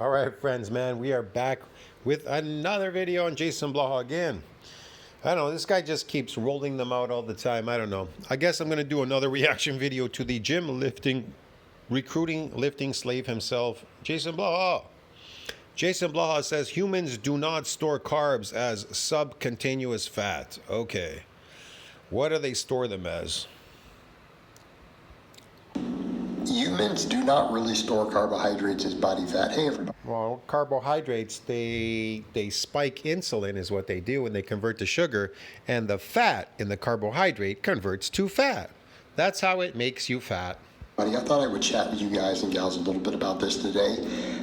All right, friends, man, we are back with another video on JasonBlaha again. I don't know, this guy just keeps rolling them out all the time. I don't know. I guess I'm going to do another reaction video to the gym lifting, recruiting lifting slave himself, JasonBlaha. JasonBlaha says humans do not store carbs as subcotenuous fat. Okay. What do they store them as? Humans do not really store carbohydrates as body fat. Hey, everybody. Well, carbohydrates, they spike insulin is what they do, and they convert to sugar, and the fat in the carbohydrate converts to fat. That's how it makes you fat. I thought I would chat with you guys and gals a little bit about this today.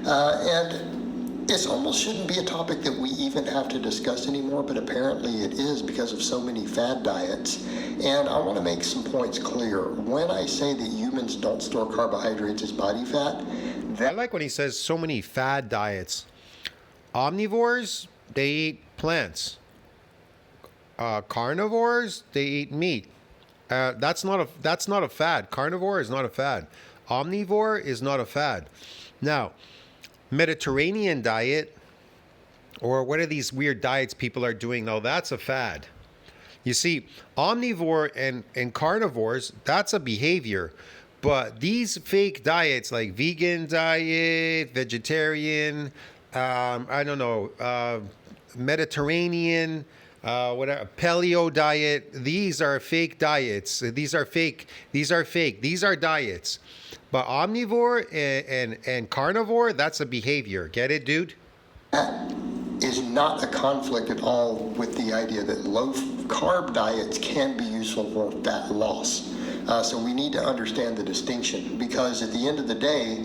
And it almost shouldn't be a topic that we even have to discuss anymore, but apparently it is because of so many fad diets. And I want to make some points clear. When I say that humans don't store carbohydrates as body fat, I like when he says so many fad diets. Omnivores, they eat plants. Carnivores, they eat meat. That's not a fad. Carnivore is not a fad. Omnivore is not a fad. Now, Mediterranean diet, or what are these weird diets people are doing now? That's a fad. You see, omnivore and carnivores, that's a behavior. But these fake diets like vegan diet, vegetarian, I don't know, Mediterranean, whatever, paleo diet, these are fake diets. These are fake. These are diets. But omnivore and carnivore, that's a behavior. Get it, dude? that is not a conflict at all with the idea that low carb diets can be useful for fat loss. So we need to understand the distinction, because at the end of the day,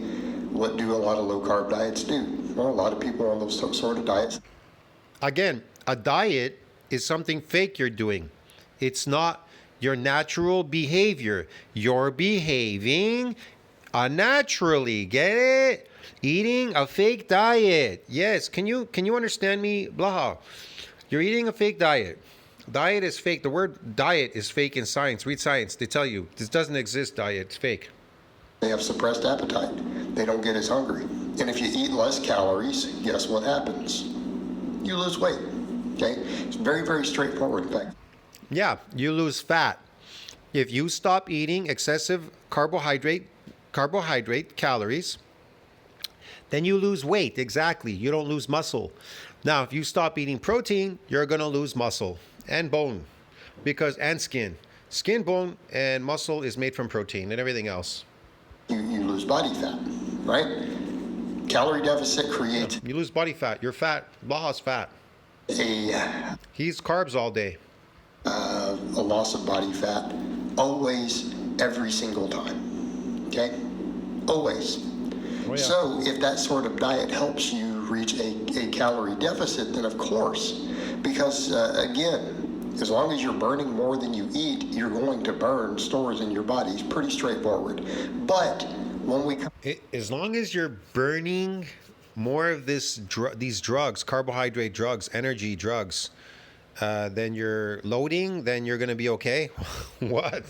what do a lot of low carb diets do? Well, a lot of people are on those sort of diets. Again, a diet is something fake you're doing. It's not your natural behavior. You're behaving unnaturally. Get it? Eating a fake diet. Yes. Can you understand me, Blaha? You're eating a fake diet. Diet is fake. The word diet is fake in science. Read science. They tell you this doesn't exist. Diet. It's fake. They have suppressed appetite. They don't get as hungry. And if you eat less calories, guess what happens? You lose weight. Okay? It's very, very straightforward, in fact. Yeah, you lose fat. If you stop eating excessive carbohydrate calories, then you lose weight. Exactly. You don't lose muscle. Now, if you stop eating protein, you're going to lose muscle and bone, and skin. Skin, bone, and muscle is made from protein and everything else. You lose body fat, right? Calorie deficit creates You lose body fat. You're fat. Blaha's fat. He's carbs all day. A loss of body fat, always, every single time. Okay? Always. Oh, yeah. So if that sort of diet helps you reach a calorie deficit, then of course, because again, as long as you're burning more than you eat, you're going to burn stores in your body. It's pretty straightforward. But when we come, As long as you're burning more of these drugs, carbohydrate drugs, energy drugs, then you're loading, then you're going to be okay. What?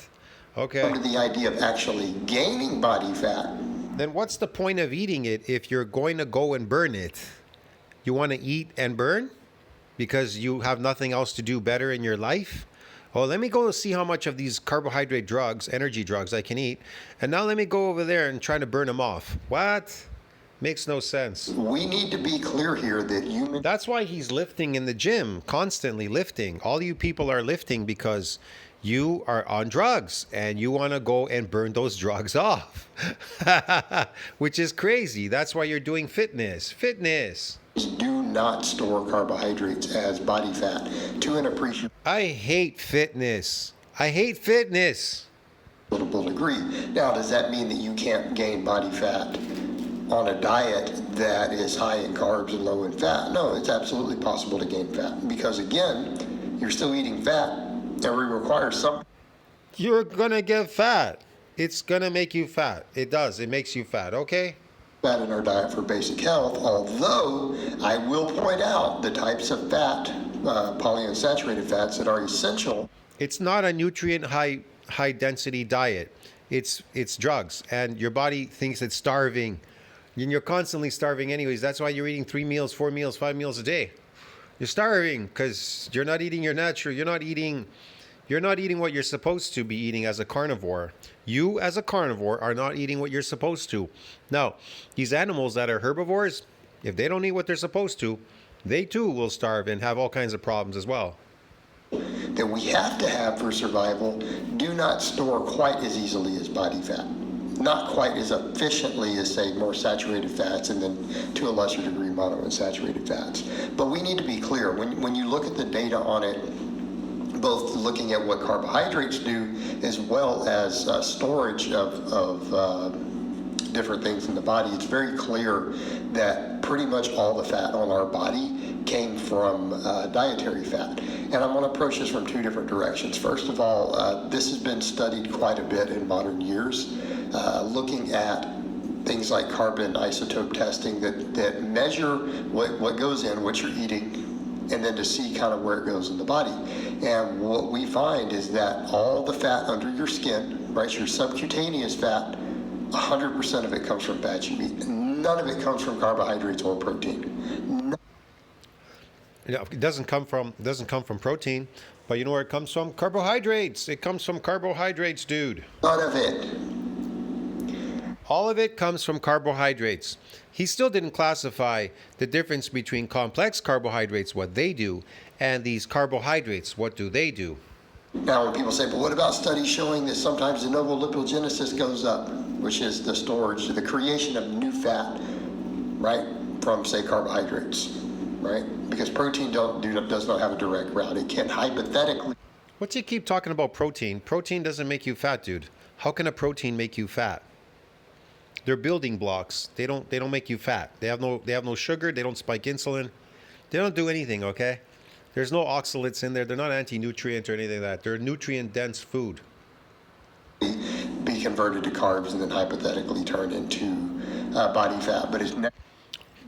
Okay. to the idea of actually gaining body fat, Then what's the point of eating it if you're going to go and burn it? You want to eat and burn because you have nothing else to do better in your life? Oh, let me go see how much of these carbohydrate drugs, energy drugs I can eat. And now let me go over there and try to burn them off. What? Makes no sense. we need to be clear here that humans That's why he's lifting in the gym, constantly lifting. All you people are lifting because you are on drugs and you want to go and burn those drugs off, which is crazy. That's why you're doing fitness. do not store carbohydrates as body fat to an appreciable I hate fitness. degree. Now, does that mean that you can't gain body fat on a diet that is high in carbs and low in fat? No, it's absolutely possible to gain fat, because again, you're still eating fat and we require some You're going to get fat. It's going to make you fat. It does. It makes you fat. Okay? fat in our diet for basic health, although I will point out the types of fat, polyunsaturated fats, that are essential. It's not a nutrient high density diet. It's drugs, and your body thinks it's starving. And you're constantly starving anyways. That's why you're eating 3 meals, 4 meals, 5 meals a day. You're starving because you're not eating your natural. You're not eating what you're supposed to be eating as a carnivore. You as a carnivore are not eating what you're supposed to. Now, these animals that are herbivores, if they don't eat what they're supposed to, they too will starve and have all kinds of problems as well. That we have to have for survival do not store quite as easily as body fat. Not quite as efficiently as, say, more saturated fats, and then to a lesser degree monounsaturated fats. But we need to be clear, when you look at the data on it, both looking at what carbohydrates do as well as storage of different things in the body, it's very clear that pretty much all the fat on our body came from dietary fat. And I'm going to approach this from two different directions. First of all, this has been studied quite a bit in modern years, looking at things like carbon isotope testing that measure what goes in, what you're eating, and then to see kind of where it goes in the body. And what we find is that all the fat under your skin, right, your subcutaneous fat, 100% of it comes from fat you eat. None of it comes from carbohydrates or protein. It doesn't come from protein, but you know where it comes from? Carbohydrates. It comes from carbohydrates, dude. None of it. All of it comes from carbohydrates. He still didn't classify the difference between complex carbohydrates, what they do, and these carbohydrates, what do they do? Now, when people say, but what about studies showing that sometimes de novo lipogenesis goes up, which is the storage, the creation of new fat, right, from, say, carbohydrates, right? Because protein does not have a direct route. It can hypothetically. What's he keep talking about protein? Protein doesn't make you fat, dude. How can a protein make you fat? They're building blocks. They don't make you fat. They have no sugar. They don't spike insulin. They don't do anything, okay? There's no oxalates in there. They're not anti-nutrient or anything like that. They're nutrient-dense food. Be converted to carbs and then hypothetically turn into body fat, but it's never.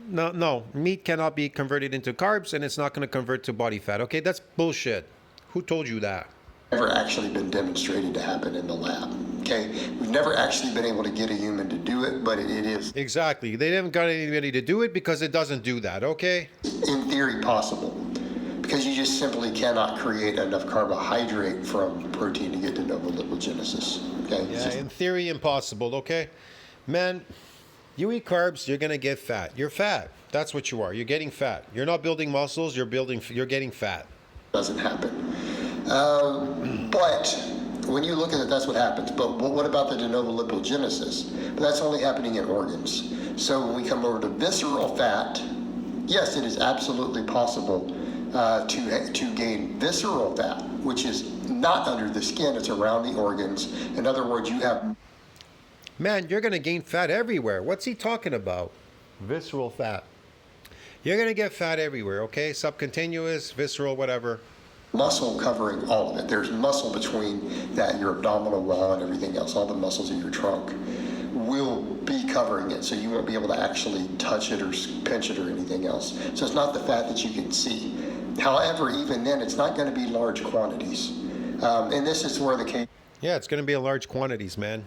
No. Meat cannot be converted into carbs, and it's not going to convert to body fat. Okay, that's bullshit. Who told you that? Never actually been demonstrated to happen in the lab. Okay, we've never actually been able to get a human to do it, but it is Exactly. They haven't got anybody to do it because it doesn't do that. Okay. in theory possible, because you just simply cannot create enough carbohydrate from protein to get de novo lipogenesis. Okay. Yeah, in theory, impossible. Okay, man. You eat carbs, you're gonna get fat. You're fat. That's what you are. You're getting fat. You're not building muscles. You're getting fat. Doesn't happen. But when you look at it, that's what happens. But what about the de novo lipogenesis? But that's only happening in organs. So when we come over to visceral fat, yes, it is absolutely possible to gain visceral fat, which is not under the skin, it's around the organs. In other words, you have. Man, you're gonna gain fat everywhere. What's he talking about? Visceral fat. You're gonna get fat everywhere, okay? Subcotenuous, visceral, whatever. Muscle covering all of it. There's muscle between that, your abdominal wall and everything else. All the muscles in your trunk will be covering it, so you won't be able to actually touch it or pinch it or anything else. So it's not the fat that you can see. However, even then, it's not going to be large quantities. And this is where the case. Yeah, it's gonna be in large quantities, man.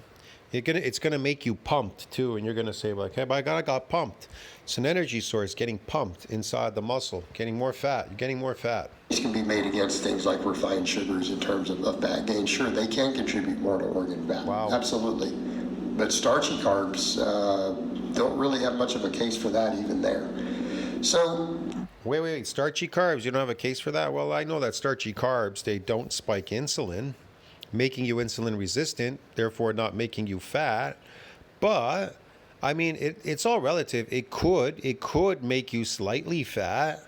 It's gonna make you pumped too, and you're gonna say like, "Hey, by God, I got pumped." It's an energy source getting pumped inside the muscle, getting more fat. You're getting more fat. These can be made against things like refined sugars in terms of fat gain. Sure, they can contribute more to organ fat. Wow. Absolutely. But starchy carbs don't really have much of a case for that even there. So. Wait. Starchy carbs, you don't have a case for that? Well, I know that starchy carbs, they don't spike insulin, making you insulin resistant, therefore not making you fat. But I mean, it's all relative. It could make you slightly fat.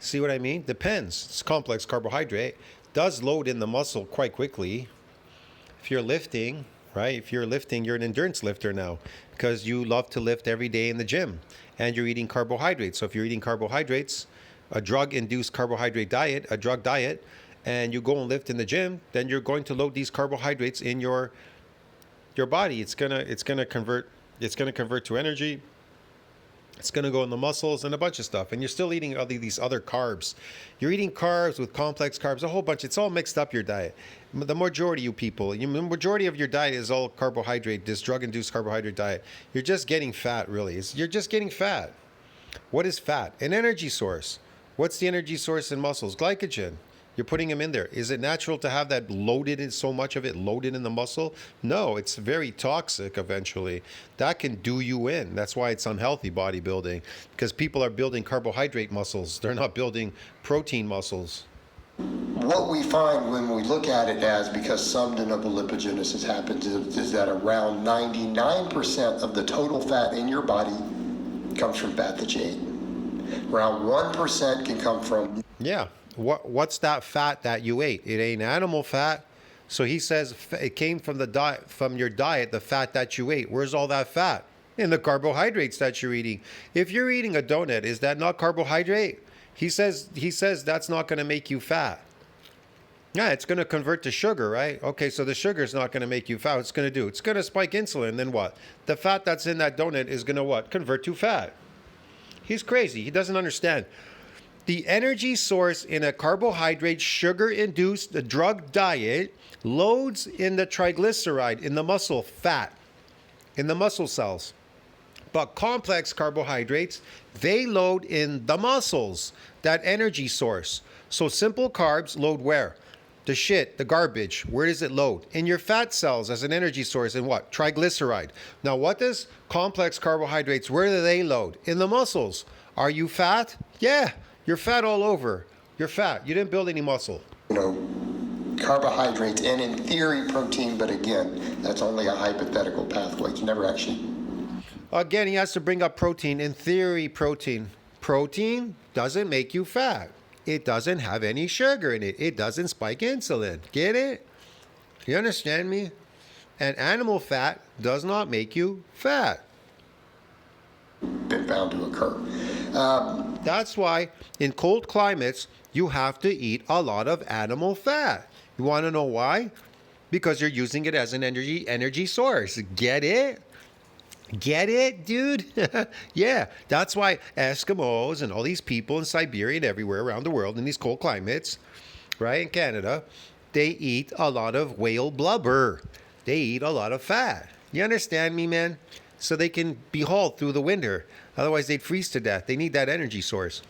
See what I mean? Depends. It's complex carbohydrate. Does load in the muscle quite quickly. If you're lifting, right? If you're lifting, you're an endurance lifter now because you love to lift every day in the gym and you're eating carbohydrates. So if you're eating carbohydrates, a drug-induced carbohydrate diet, a drug diet, and you go and lift in the gym, then you're going to load these carbohydrates in your body. It's gonna convert to energy, It's going to go in the muscles and a bunch of stuff. And you're still eating all these other carbs. You're eating carbs with complex carbs, a whole bunch. It's all mixed up, your diet. The majority of you people, the majority of your diet is all carbohydrate, this drug-induced carbohydrate diet. You're just getting fat, really. You're just getting fat. What is fat? An energy source. What's the energy source in muscles? Glycogen. You're putting them in there. Is it natural to have that loaded in, so much of it loaded in the muscle? No, it's very toxic eventually. That can do you in. That's why it's unhealthy bodybuilding, because people are building carbohydrate muscles. They're not building protein muscles. What we find when we look at it as, because some de novo lipogenesis happens, is that around 99% of the total fat in your body comes from fat that you ate. Around 1% can come from... Yeah. What's that fat that you ate? It ain't animal fat. So he says it came from the diet, from your diet, the fat that you ate. Where's all that fat? In the carbohydrates that you're eating. If you're eating a donut, is that not carbohydrate? He says that's not going to make you fat. Yeah, it's going to convert to sugar, right? Okay, so the sugar is not going to make you fat. It's going to do? It's going to spike insulin. Then what? The fat that's in that donut is going to what? Convert to fat. He's crazy. He doesn't understand. The energy source in a carbohydrate, sugar-induced drug diet loads in the triglyceride, in the muscle fat, in the muscle cells. But complex carbohydrates, they load in the muscles, that energy source. So simple carbs load where? The shit, the garbage. Where does it load? In your fat cells as an energy source. In what? Triglyceride. Now, what does complex carbohydrates, where do they load? In the muscles. Are you fat? Yeah. You're fat all over. You're fat. You didn't build any muscle. Carbohydrates and in theory protein, but again, that's only a hypothetical pathway. It's never actually... Again, he has to bring up protein. In theory, protein. Protein doesn't make you fat. It doesn't have any sugar in it. It doesn't spike insulin. Get it? You understand me? And animal fat does not make you fat. Been found to occur. That's why in cold climates, you have to eat a lot of animal fat. You want to know why? Because you're using it as an energy source. Get it? Get it, dude? Yeah, that's why Eskimos and all these people in Siberia and everywhere around the world in these cold climates, right, in Canada, they eat a lot of whale blubber. They eat a lot of fat. You understand me, man? So they can be hauled through the winter. Otherwise, they'd freeze to death. They need that energy source.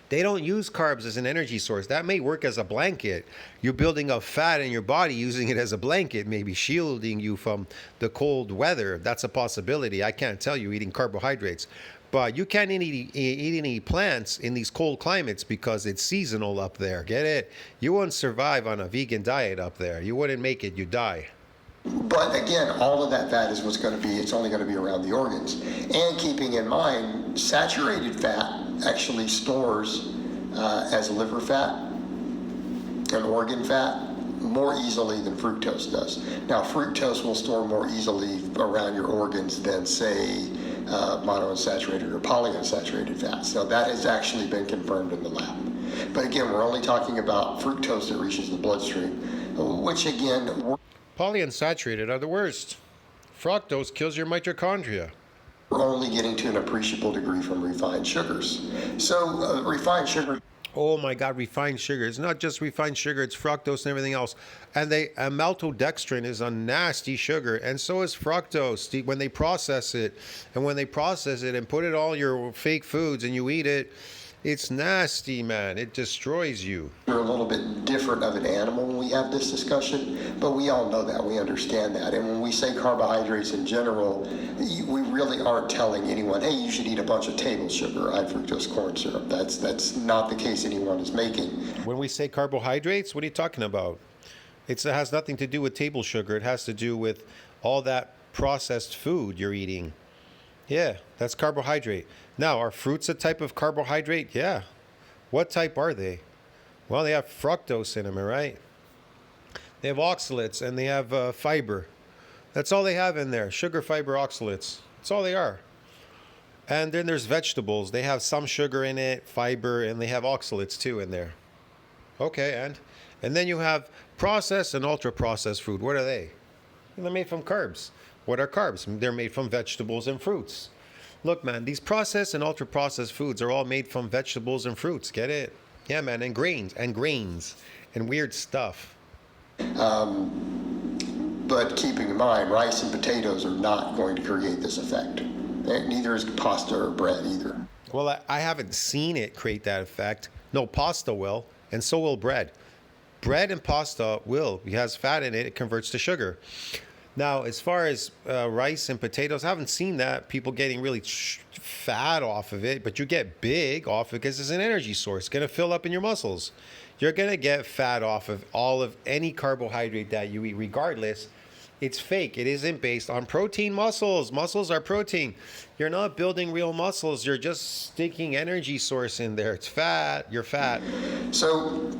They don't use carbs as an energy source. That may work as a blanket. You're building up fat in your body, using it as a blanket, maybe shielding you from the cold weather. That's a possibility. I can't tell you eating carbohydrates. But you can't eat any plants in these cold climates because it's seasonal up there. Get it? You wouldn't survive on a vegan diet up there. You wouldn't make it. You'd die. But again, all of that fat is what's going to be, it's only going to be around the organs. And keeping in mind, saturated fat actually stores as liver fat and organ fat more easily than fructose does. Now, fructose will store more easily around your organs than, say, monounsaturated or polyunsaturated fats. Now, that has actually been confirmed in the lab. But again, we're only talking about fructose that reaches the bloodstream, which again... Polyunsaturated are the worst. Fructose kills your mitochondria. We're only getting to an appreciable degree from refined sugars. So refined sugar... Oh my God, refined sugar. It's not just refined sugar, it's fructose and everything else. And maltodextrin is a nasty sugar, and so is fructose when they process it. And when they process it and put it all your fake foods and you eat it, it's nasty, man. It destroys you. We're a little bit different of an animal when we have this discussion, but we all know that. We understand that. And when we say carbohydrates in general, we really aren't telling anyone, hey, you should eat a bunch of table sugar or high fructose corn syrup. That's not the case anyone is making. When we say carbohydrates, what are you talking about? It has nothing to do with table sugar. It has to do with all that processed food you're eating. Yeah, that's carbohydrate. Now, are fruits a type of carbohydrate? Yeah. What type are they? Well, they have fructose in them, right? They have oxalates and they have fiber. That's all they have in there. Sugar, fiber, oxalates. That's all they are. And then there's vegetables. They have some sugar in it, fiber, and they have oxalates too in there. Okay, and then you have processed and ultra-processed food. What are they? They're made from carbs. What are carbs? They're made from vegetables and fruits. Look, man, these processed and ultra processed foods are all made from vegetables and fruits. Get it? Yeah, man, and grains and weird stuff. But keeping in mind, rice and potatoes are not going to create this effect. Neither is pasta or bread either. Well, I haven't seen it create that effect. No, pasta will, and so will bread. Bread and pasta will. It has fat in it. It converts to sugar. Now, as far as rice and potatoes, I haven't seen that. People getting really fat off of it, but you get big off it because it's an energy source. It's going to fill up in your muscles. You're going to get fat off of all of any carbohydrate that you eat, regardless. It's fake. It isn't based on protein muscles. Muscles are protein. You're not building real muscles. You're just sticking energy source in there. It's fat. You're fat. So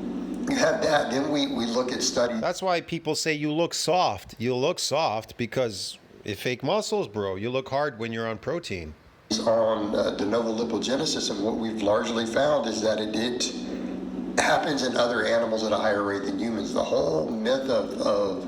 you have that. Then we look at studies. That's why people say you look soft. You look soft because it's fake muscles, bro. You look hard when you're on protein. On de novo lipogenesis, and what we've largely found is that it happens in other animals at a higher rate than humans. The whole myth of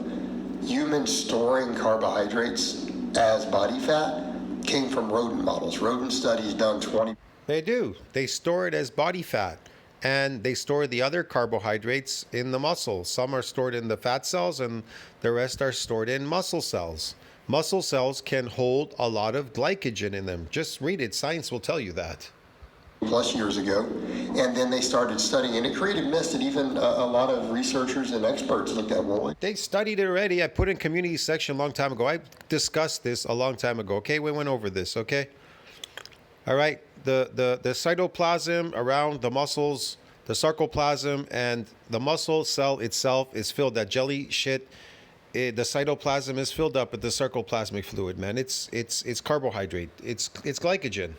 humans storing carbohydrates as body fat came from rodent models. Rodent studies done 20. They do. They store it as body fat. And they store the other carbohydrates in the muscle. Some are stored in the fat cells and the rest are stored in muscle cells. Muscle cells can hold a lot of glycogen in them. Just read it. Science will tell you that. Plus years ago, and then they started studying, and it created myths that even a lot of researchers and experts looked at. Well, they studied it already. I put in community section a long time ago. I discussed this a long time ago. Okay, we went over this. Okay, all right. The cytoplasm around the muscles, the sarcoplasm, and the muscle cell itself is filled. That jelly shit. The cytoplasm is filled up with the sarcoplasmic fluid. Man, it's carbohydrate. It's glycogen.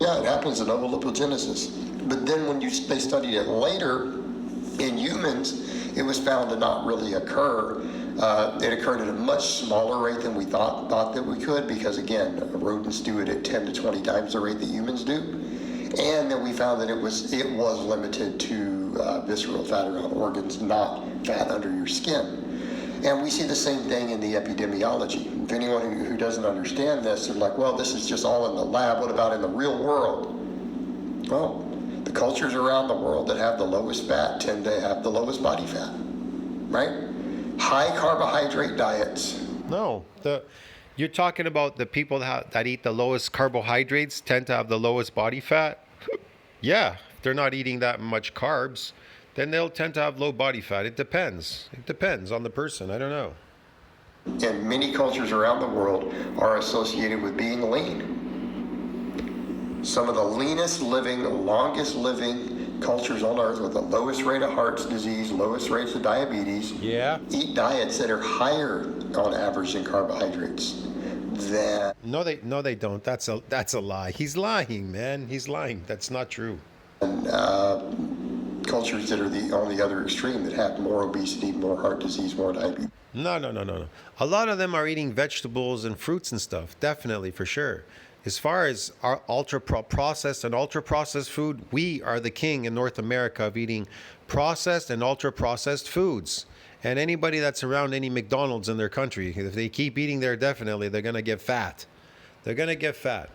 Yeah, it happens in ovolipogenesis. But then when they studied it later in humans, it was found to not really occur. It occurred at a much smaller rate than we thought that we could, because again, rodents do it at 10 to 20 times the rate that humans do. And then we found that it was limited to visceral fat around organs, not fat under your skin. And we see the same thing in the epidemiology. If anyone who doesn't understand this, they're like, well, this is just all in the lab. What about in the real world? Well, the cultures around the world that have the lowest fat tend to have the lowest body fat, right? High carbohydrate diets. No, you're talking about the people that eat the lowest carbohydrates tend to have the lowest body fat? Yeah, if they're not eating that much carbs, then they'll tend to have low body fat. It depends. It depends on the person. I don't know. And many cultures around the world are associated with being lean. Some of the leanest living, longest living cultures on earth with the lowest rate of heart disease, lowest rates of diabetes, eat diets that are higher on average in carbohydrates than... No, they don't. That's a lie. He's lying, man. He's lying. That's not true. And, cultures that are on the other extreme, that have more obesity, more heart disease, more diabetes. No. A lot of them are eating vegetables and fruits and stuff. Definitely, for sure. As far as our ultra-processed and ultra-processed food, we are the king in North America of eating processed and ultra-processed foods. And anybody that's around any McDonald's in their country, if they keep eating there, definitely, they're going to get fat. They're going to get fat.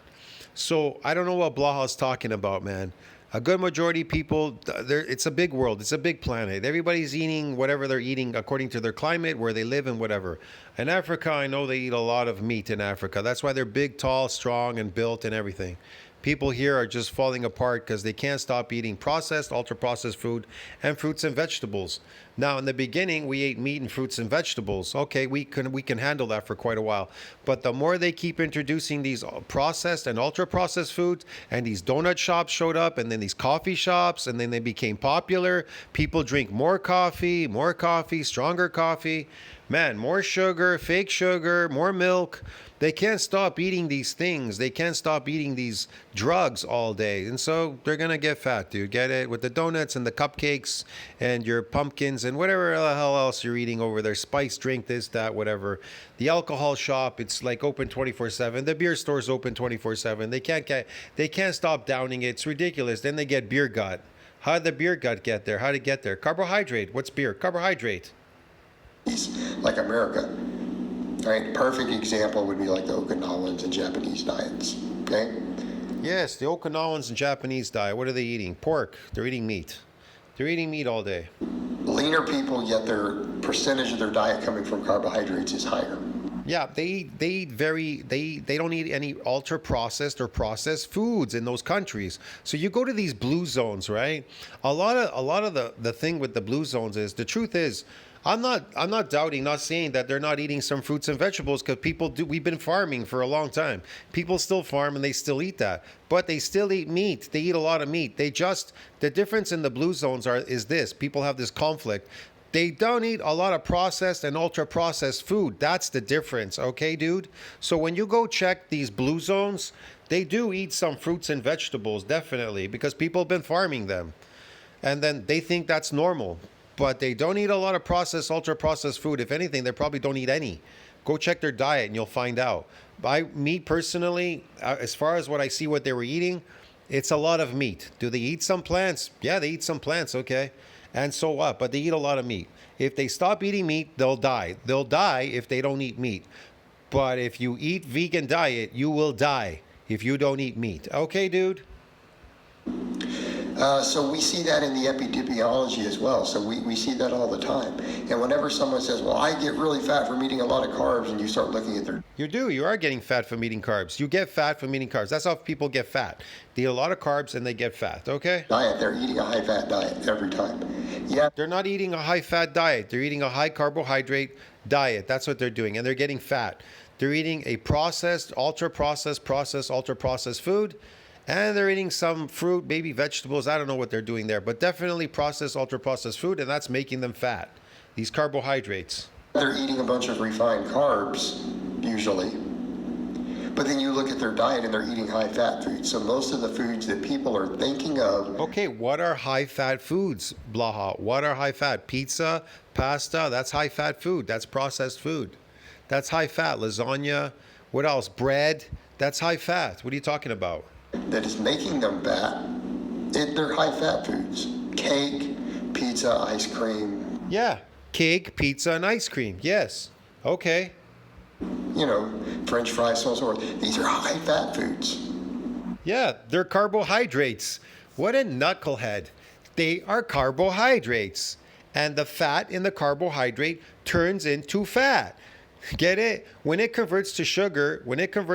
So I don't know what Blaha is talking about, man. A good majority of people, it's a big world. It's a big planet. Everybody's eating whatever they're eating according to their climate, where they live and whatever. In Africa, I know they eat a lot of meat in Africa. That's why they're big, tall, strong, and built and everything. People here are just falling apart because they can't stop eating processed, ultra-processed food and fruits and vegetables. Now, in the beginning, we ate meat and fruits and vegetables. Okay, we can handle that for quite a while. But the more they keep introducing these processed and ultra-processed foods, and these donut shops showed up, and then these coffee shops, and then they became popular. People drink more coffee, stronger coffee. Man, more sugar, fake sugar, more milk. They can't stop eating these things. They can't stop eating these drugs all day. And so they're going to get fat, dude. Get it? With the donuts and the cupcakes and your pumpkins and whatever the hell else you're eating over there. Spice drink, this, that, whatever. The alcohol shop, it's like open 24/7. The beer store's open 24/7. They can't stop downing it. It's ridiculous. Then they get beer gut. How did the beer gut get there? How did it get there? Carbohydrate. What's beer? Carbohydrate. Like America. All right, perfect example would be like the Okinawans and Japanese diets. Okay, Yes, the Okinawans and Japanese diet. What are they eating? Pork. They're eating meat. They're eating meat all day. leaner people, yet their percentage of their diet coming from carbohydrates is higher. Yeah, they don't eat any ultra processed or processed foods in those countries. So you go to these blue zones, right? A lot of the thing with the blue zones is the truth is I'm not doubting, not saying that they're not eating some fruits and vegetables, because people do. We've been farming for a long time. People still farm and they still eat that, but they still eat meat. They eat a lot of meat. The difference in the blue zones is this: people have this conflict. They don't eat a lot of processed and ultra processed food. That's the difference, okay, dude? So when you go check these blue zones, they do eat some fruits and vegetables, definitely, because people have been farming them. And then they think that's normal. But they don't eat a lot of processed, ultra processed food. If anything, they probably don't eat any. Go check their diet and you'll find out. Me personally, as far as what I see what they were eating, it's a lot of meat. Do they eat some plants? Yeah, they eat some plants, okay. And so what? But they eat a lot of meat. If they stop eating meat, they'll die. They'll die if they don't eat meat. But if you eat vegan diet, you will die if you don't eat meat. Okay, dude? So we see that in the epidemiology as well. So we see that all the time. And whenever someone says, well, I get really fat from eating a lot of carbs, and you start looking at their... You are getting fat from eating carbs. You get fat from eating carbs. That's how people get fat. They eat a lot of carbs and they get fat, okay? diet, they're eating a high-fat diet every time. Yeah. They're not eating a high-fat diet. They're eating a high-carbohydrate diet. That's what they're doing, and they're getting fat. They're eating a processed, ultra-processed, ultra-processed food, and they're eating some fruit, maybe vegetables. I don't know what they're doing there, but definitely processed, ultra-processed food, and that's making them fat. These carbohydrates. They're eating a bunch of refined carbs, usually. But then you look at their diet and they're eating high-fat foods. So most of the foods that people are thinking of... Okay, what are high-fat foods, Blaha? What are high-fat? Pizza, pasta, that's high-fat food. That's processed food. That's high-fat. Lasagna, what else? Bread, that's high-fat. What are you talking about? that is making them fat, they're high-fat foods. Cake, pizza, ice cream. Yeah, cake, pizza, and ice cream. Yes. Okay. You know, French fries, so on and so forth. These are high-fat foods. Yeah, they're carbohydrates. What a knucklehead. They are carbohydrates. And the fat in the carbohydrate turns into fat. Get it? When it converts to sugar,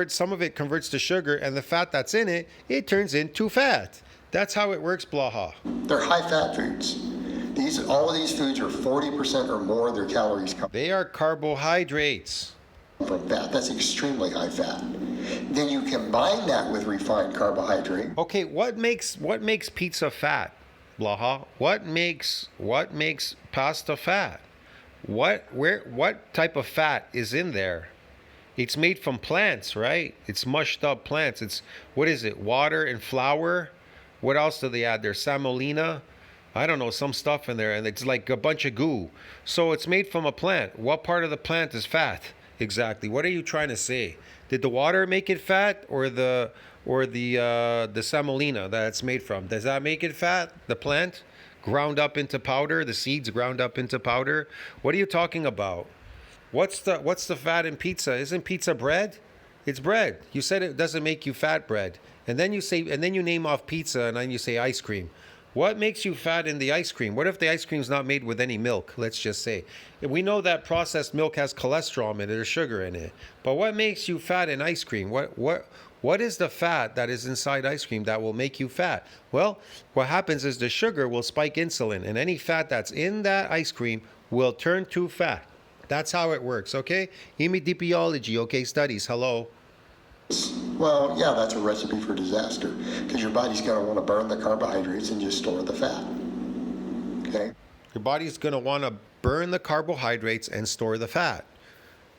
some of it converts to sugar, and the fat that's in it, it turns into fat. That's how it works, Blaha. They're high-fat foods. All of these foods are 40% or more of their calories come They are carbohydrates. from fat. That's extremely high fat. Then you combine that with refined carbohydrate. Okay, what makes pizza fat, Blaha? What makes pasta fat? What type of fat is in there? It's made from plants, right? It's mushed up plants. It's, what is it? Water and flour? What else do they add there? Semolina? I don't know, some stuff in there, and it's like a bunch of goo. So it's made from a plant. What part of the plant is fat? Exactly. What are you trying to say? Did the water make it fat, or the semolina that it's made from? Does that make it fat? The plant ground up into powder, the seeds ground up into powder. What are you talking about? What's the fat in pizza? Isn't pizza bread? It's bread. You said it doesn't make you fat, bread. And then you name off pizza, and then you say ice cream. What makes you fat in the ice cream? What if the ice cream's not made with any milk, let's just say? We know that processed milk has cholesterol in it or sugar in it. But what makes you fat in ice cream? What is the fat that is inside ice cream that will make you fat? Well, what happens is the sugar will spike insulin, and any fat that's in that ice cream will turn to fat. That's how it works, okay? Epidemiology, okay, studies, hello. Well, yeah, that's a recipe for disaster because your body's going to want to burn the carbohydrates and just store the fat. Okay? Your body's going to want to burn the carbohydrates and store the fat.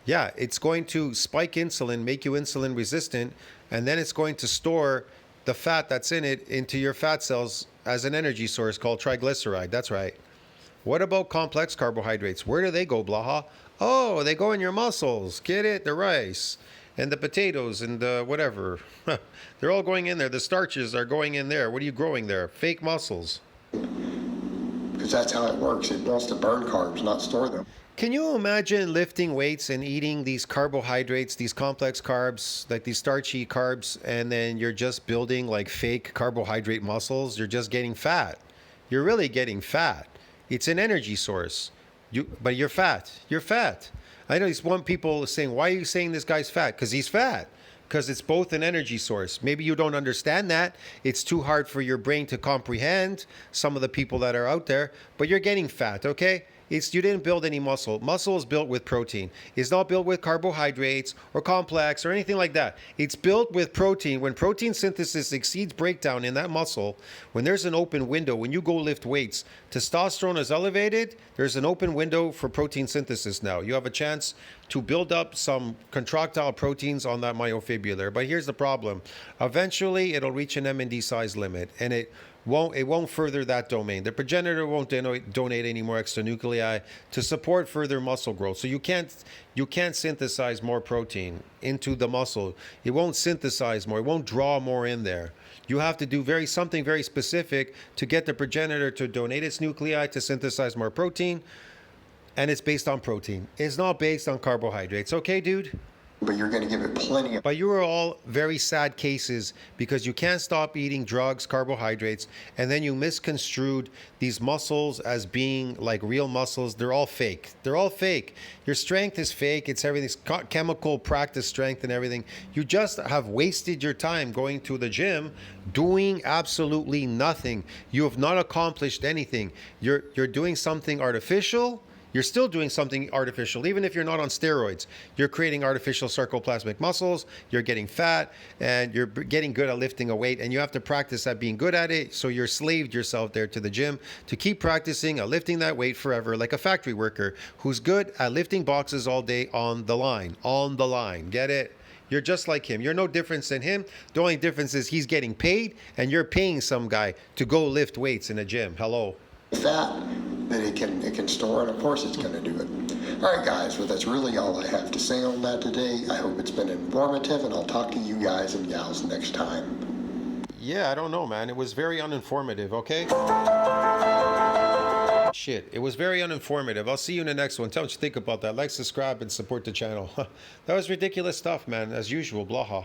Yeah, it's going to spike insulin, make you insulin resistant, and then it's going to store the fat that's in it into your fat cells as an energy source called triglyceride. That's right. What about complex carbohydrates? Where do they go, Blaha? Oh, they go in your muscles. Get it? The rice and the potatoes and the whatever. They're all going in there. The starches are going in there. What are you growing there? Fake muscles. Because that's how it works. It wants to burn carbs, not store them. Can you imagine lifting weights and eating these carbohydrates, these complex carbs, like these starchy carbs, and then you're just building like fake carbohydrate muscles? You're just getting fat. You're really getting fat. It's an energy source. But you're fat. You're fat. I know these one people saying, why are you saying this guy's fat? Because he's fat. Because it's both an energy source. Maybe you don't understand that. It's too hard for your brain to comprehend, some of the people that are out there, but you're getting fat, okay? You didn't build any muscle. Muscle is built with protein. It's not built with carbohydrates or complex or anything like that. It's built with protein. When protein synthesis exceeds breakdown in that muscle, when there's an open window, when you go lift weights, testosterone is elevated, there's an open window for protein synthesis now. You have a chance to build up some contractile proteins on that myofibrillar. But here's the problem. Eventually, it'll reach an M&D size limit, and it won't further that domain. The progenitor won't donate any more extranuclei to support further muscle growth. So you can't synthesize more protein into the muscle. It won't synthesize more. It won't draw more in there. You have to do something very specific to get the progenitor to donate its nuclei to synthesize more protein. And it's based on protein. It's not based on carbohydrates. Okay, dude? But you're going to give it plenty of... But you are all very sad cases because you can't stop eating drugs, carbohydrates, and then you misconstrued these muscles as being like real muscles. They're all fake. They're all fake. Your strength is fake. It's everything's chemical practice strength and everything. You just have wasted your time going to the gym doing absolutely nothing. You have not accomplished anything. You're doing something artificial. You're still doing something artificial, even if you're not on steroids. You're creating artificial sarcoplasmic muscles, you're getting fat, and you're getting good at lifting a weight, and you have to practice at being good at it, so you're slaved yourself there to the gym to keep practicing at lifting that weight forever, like a factory worker who's good at lifting boxes all day on the line. Get it? You're just like him. You're no difference than him. The only difference is he's getting paid, and you're paying some guy to go lift weights in a gym. Hello? Fat that it can store, and of course it's going to do it. All right, guys, well, that's really all I have to say on that today. I hope it's been informative, and I'll talk to you guys and gals next time. Yeah, I don't know, man. It was very uninformative, okay? Shit, it was very uninformative. I'll see you in the next one. Tell me what you think about that. Like, subscribe, and support the channel. That was ridiculous stuff, man. As usual, Blaha.